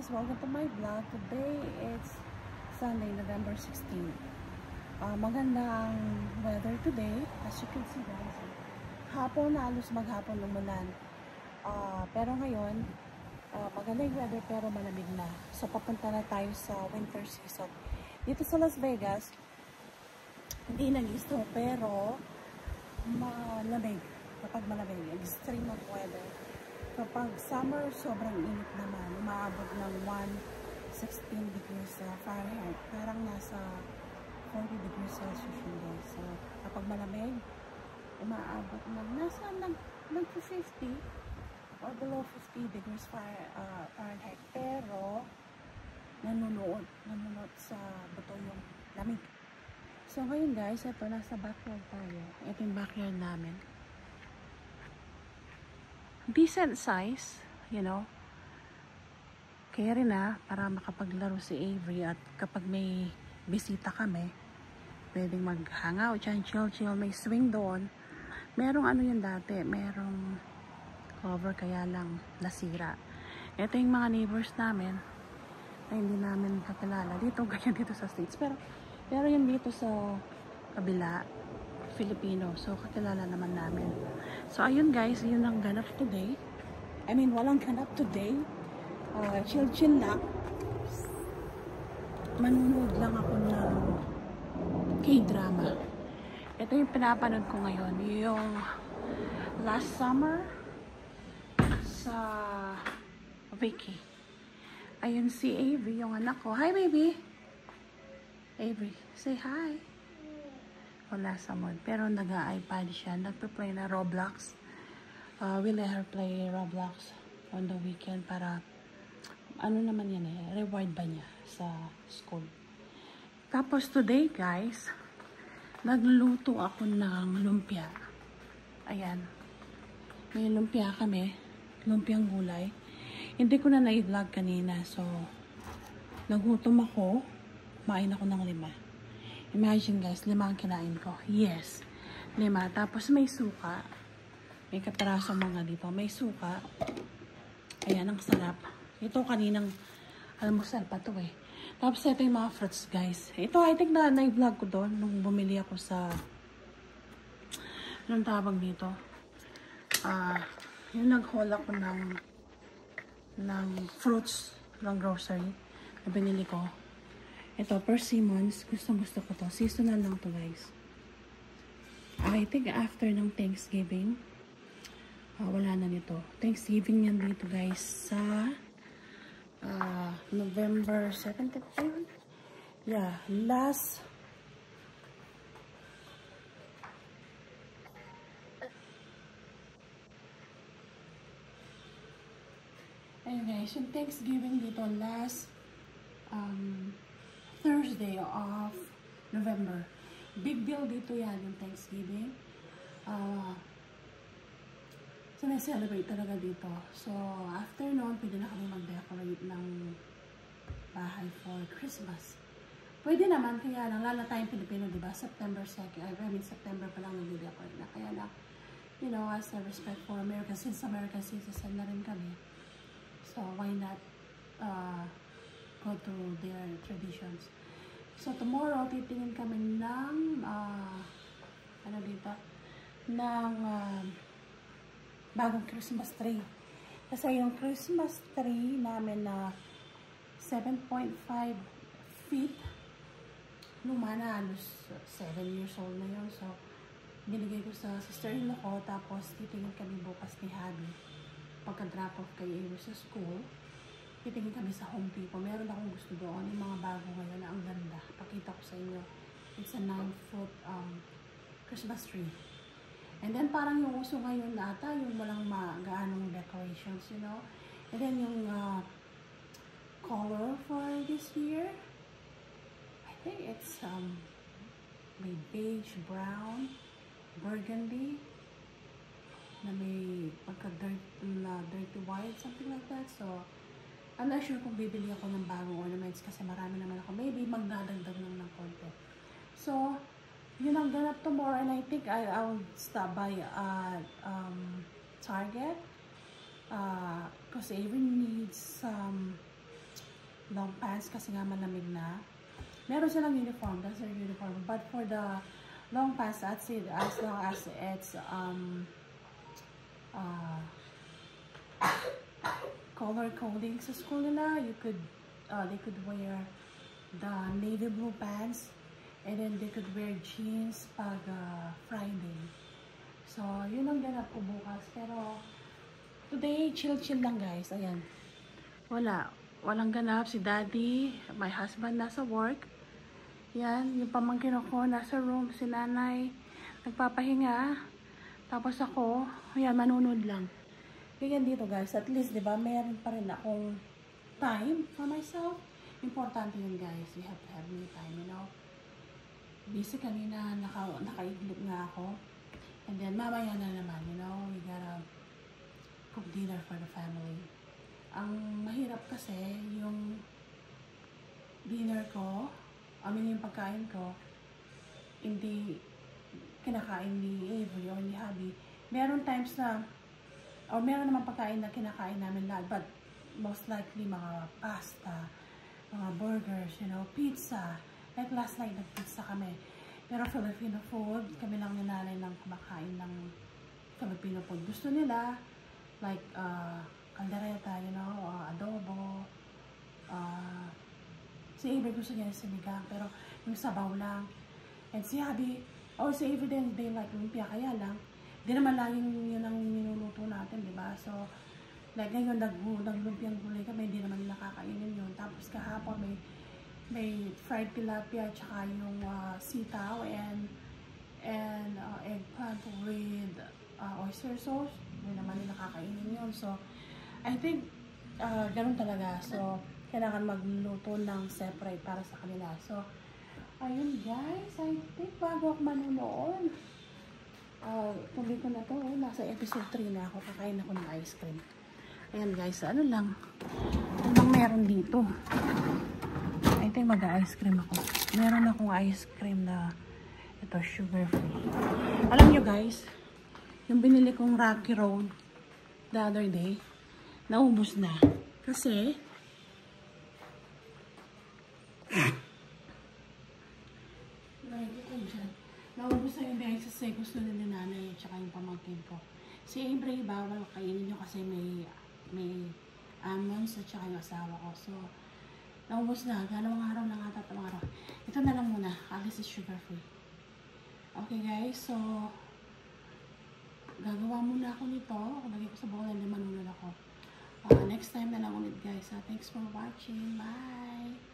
welcome to my vlog. Today it's Sunday, November 16. Magandang weather today. As you can see guys, hapon, halos maghapon umulan. Pero ngayon, maganda yung weather pero malamig na. So papunta na tayo sa winter season. Dito sa Las Vegas, hindi nag-snow pero malamig. Kapag malamig, extreme of weather. Kapag summer, sobrang init naman. Umaabot ng 116 degrees Fahrenheit. Parang nasa 40 degrees Celsius yun guys. So, kapag malamig, umaabot ng nasa nag-50 or below 50 degrees Fahrenheit. Pero, nanunuot sa buto yung lamig. So, ngayon guys, ito, nasa backyard tayo. Ito yung backyard namin. Decent size, you know. Kaya rin para makapaglaro si Avery at kapag may bisita kami, pwedeng mag-hangout dyan, chill, may swing doon. Merong ano yun dati, merong cover kaya lang nasira. Ito yung mga neighbors namin na hindi namin kakilala. Dito, ganyan dito sa States. Pero yung dito sa kabila, Filipino. So, kakilala naman namin. So, ayun guys, yun ang ganap today. I mean, walang ganap today. Chill lang. Manunood lang ako ng K-drama. Ito yung pinapanood ko ngayon. Yung last summer sa Vicky. Ayun si Avery, yung anak ko. Hi, baby! Avery, say hi! Wala sa mood. Pero nag-iPad siya. Nagpe-play na Roblox. We let her play Roblox on the weekend para ano naman yan reward ba niya sa school. Tapos today guys, nagluto ako ng lumpia. Ayan. May lumpia kami. Lumpiang gulay. Hindi ko na na-vlog kanina. So, nagutom ako. Kumain ako ng 5. Imagine guys, 5 ang kinain ko. Yes, 5. Tapos may suka. May kataraso mga dito. May suka. Ayan, ang sarap. Ito kaninang almusal pa to eh. Tapos ito yung mga fruits guys. Ito, I think na-vlog ko doon nung bumili ako sa anong tawag dito? Yung nag-haul ako ng fruits ng grocery na binili ko. Ito, persimmons. Gusto ko to. Seasonal lang to, guys. I think after ng Thanksgiving, wala na nito. Thanksgiving yan dito, guys, sa November 17th. Yeah, last ayun, guys, yung Thanksgiving dito, last Thursday of November. Big deal dito yan, yung Thanksgiving. So, na-celebrate talaga dito. So, after noon, pwede na kami mag-decorate ng bahay for Christmas. Pwede naman, kaya lang, lalo tayong Pilipino, diba? September 2nd, I mean, September pa lang mag-decorate na. Kaya lang, you know, as a respect for America, since American citizen na rin kami. So, why not go to their traditions. So, tomorrow, titingin kami ng, ano dito, ng bagong Christmas tree. Kasi yung Christmas tree namin na 7.5 feet, luma na, halos 7 years old na yun. So, binigay ko sa sister-in-law ko, tapos titingin kami bukas ni Habi. Pagka-drop off kay Avery sa school, titingin kami sa Home Depot. Meron akong gusto doon. Yung mga bago ngayon na ang ganda. Pakita ko sa inyo. It's a 9-foot Christmas tree. And then parang yung uso ngayon na ata, yung walang gaanong decorations, you know. And then yung color for this year, I think it's may beige, brown, burgundy, na may dirty white, something like that. So, I'm not sure kung bibili ako ng bagong ornaments kasi marami naman ako. Maybe magdadagdag lang ng konti. So, yun ang ganap tomorrow, and I think I'll stop by at Target because Avery needs some long pants kasi nga malamig na. Meron silang uniform, that's their uniform. But for the long pants, that's it. As long as it's color coding sa school nila, they could wear the navy blue pants, and then they could wear jeans pag Friday. So, yun ang ganap ko bukas. Pero, today, chill-chill lang guys. Ayan. Walang ganap. Si daddy, my husband nasa work. Yan, yung pamangkin ko nasa room. Si nanay, nagpapahinga. Tapos ako, ayan, manunod lang. Ganyan dito guys. At least, di ba, meron pa rin akong time for myself. Importante yun guys. We have to have me time, you know. Busy kanina, nakaidlip nga ako. And then, mamaya na naman, you know, we gotta cook dinner for the family. Ang mahirap kasi, yung dinner ko, yung pagkain ko, hindi kinakain ni Avery o ni Hubby. Meron times na, or meron naman pagkain na kinakain namin lahat, but most likely mga pasta, mga burgers, you know, pizza. Like last night, nag-pizza kami. Pero Filipino food, kami lang ni nanay lang kumakain ng Filipino food. Gusto nila, like, caldereta, you know, adobo. Si Avery gusto niya sinigang, pero yung sabaw lang. And si Hubby, si Avery din, they like lumpia, kaya lang, di naman laging yun ang niluluto natin, di ba? So, like ngayon, naglumpiang gulay kami, hindi naman nakakainin yun. Tapos kahapon, may fried tilapia, tsaka yung sitaw, and eggplant with oyster sauce. Hindi naman nakakainin yun. So, I think, ganun talaga. So, kailangan magluto ng separate para sa kanila. So, ayun guys, I think bago ako manunood, tuloy ko na to, nasa episode 3 na ako, kakain ako ng ice cream. Ayan guys, ano lang, ano bang meron dito? I think mag-ice cream ako. Meron akong ice cream na ito, sugar free. Alam nyo guys, yung binili kong Rocky Road the other day, naubos na. Kasi, naubos na yung guys kasi gusto na ni nanay at saka yung pamangkin ko. Si Avery, bawal kainin nyo kasi may almonds at saka yung asawa ko. So, naubos na. 2 araw na nga, 3 araw. Ito na lang muna. This is sugar free. Okay guys, so gagawa muna ako nito. Lagay ko sa bowl and manunod ako. Next time na lang ulit guys. Thanks for watching. Bye!